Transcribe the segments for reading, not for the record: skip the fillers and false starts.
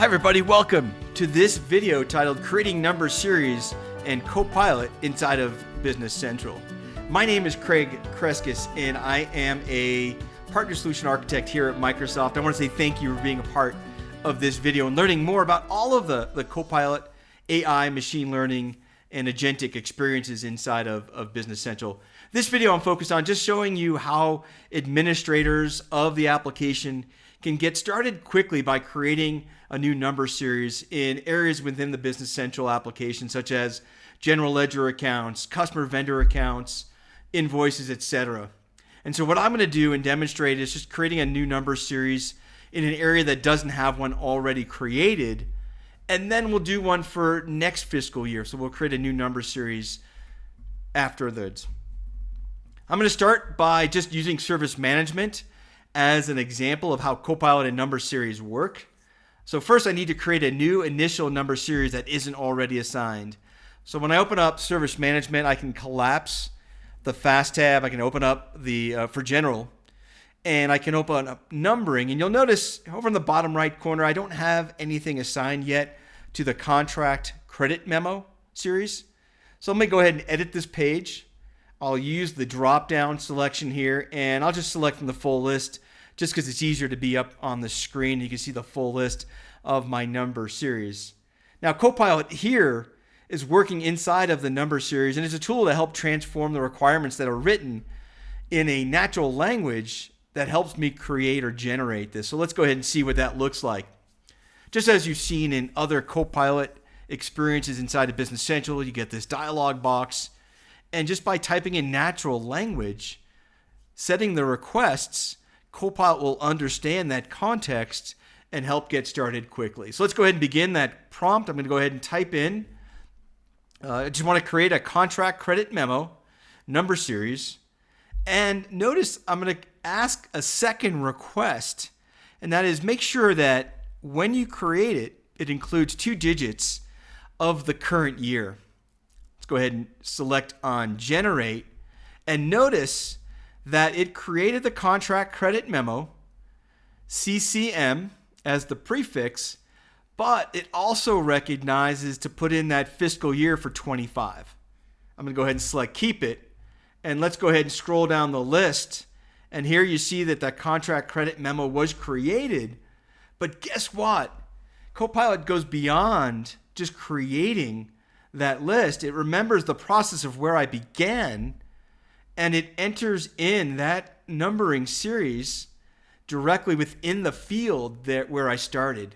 Hi everybody, welcome to this video titled Creating Number Series and Copilot inside of Business Central. My name is Craig Kreskis and I am a partner solution architect here at Microsoft. I want to say thank you for being a part of this video and learning more about all of the Copilot, AI, machine learning, and agentic experiences inside of Business Central. This video I'm focused on just showing you how administrators of the application can get started quickly by creating a new number series in areas within the Business Central application, such as general ledger accounts, customer vendor accounts, invoices, etc. And so what I'm going to do and demonstrate is just creating a new number series in an area that doesn't have one already created. And then we'll do one for next fiscal year. So we'll create a new number series after that. I'm going to start by just using service management as an example of how Copilot and number series work. So first I need to create a new initial number series that isn't already assigned. So when I open up service management, I can collapse the fast tab. I can open up the for general, and I can open up numbering. And you'll notice over in the bottom right corner, I don't have anything assigned yet to the contract credit memo series. So let me go ahead and edit this page. I'll use the drop-down selection here, and I'll just select from the full list just because it's easier to be up on the screen. You can see the full list of my number series. Now, Copilot here is working inside of the number series, and it's a tool to help transform the requirements that are written in a natural language that helps me create or generate this. So let's go ahead and see what that looks like. Just as you've seen in other Copilot experiences inside of Business Central, you get this dialog box. And just by typing in natural language, setting the requests, Copilot will understand that context and help get started quickly. So let's go ahead and begin that prompt. I'm going to go ahead and type in, I just want to create a contract credit memo number series. And notice I'm going to ask a second request, and that is make sure that when you create it, it includes 2 digits of the current year. Let's go ahead and select on generate, and notice that it created the contract credit memo, CCM, as the prefix, but it also recognizes to put in that fiscal year for 25. I'm going to go ahead and select keep it, and let's go ahead and scroll down the list, and here you see that that contract credit memo was created, but guess what? Copilot goes beyond just creating that list. It remembers the process of where I began, and it enters in that numbering series directly within the field there where I started.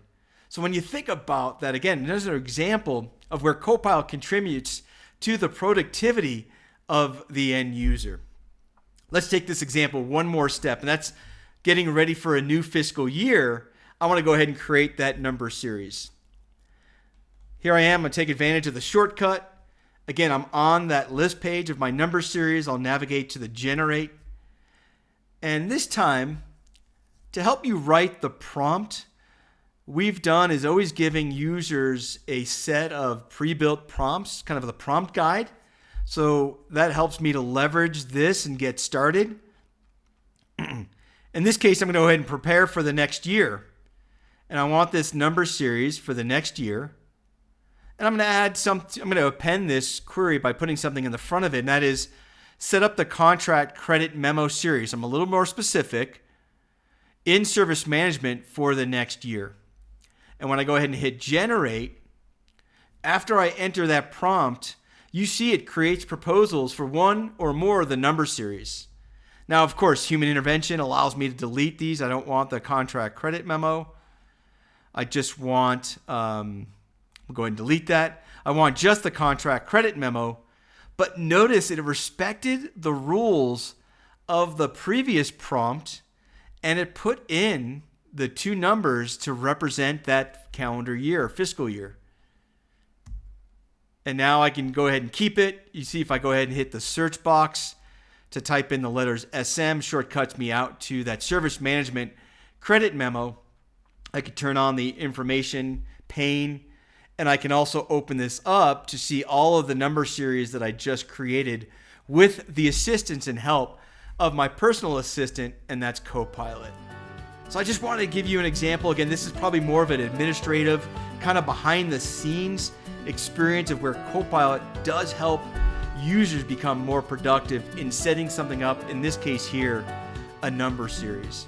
So when you think about that, again, there's an example of where Copilot contributes to the productivity of the end user. Let's take this example one more step, and that's getting ready for a new fiscal year. I want to go ahead and create that number series. Here I am. I'm going to take advantage of the shortcut. Again, I'm on that list page of my number series. I'll navigate to the generate. And this time, to help you write the prompt, we've done is always giving users a set of pre-built prompts, kind of the prompt guide. So that helps me to leverage this and get started. In this case, I'm going to go ahead and prepare for the next year. And I want this number series for the next year. And I'm going to append this query by putting something in the front of it, and that is set up the contract credit memo series. I'm a little more specific in service management for the next year. And when I go ahead and hit generate, after I enter that prompt, you see it creates proposals for one or more of the number series. Now, of course, human intervention allows me to delete these. I don't want the contract credit memo. I just want We'll go ahead and delete that. I want just the contract credit memo, but notice it respected the rules of the previous prompt, and it put in the 2 numbers to represent that calendar year, fiscal year. And now I can go ahead and keep it. You see if I go ahead and hit the search box to type in the letters SM, shortcuts me out to that service management credit memo. I could turn on the information pane, and I can also open this up to see all of the number series that I just created with the assistance and help of my personal assistant, and that's Copilot. So I just wanted to give you an example. Again, this is probably more of an administrative, kind of behind the scenes experience of where Copilot does help users become more productive in setting something up, in this case here, a number series.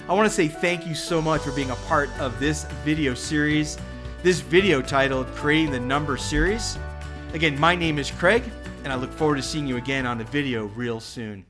I want to say thank you so much for being a part of this video series, this video titled Creating the Number Series. Again, my name is Craig, and I look forward to seeing you again on the video real soon.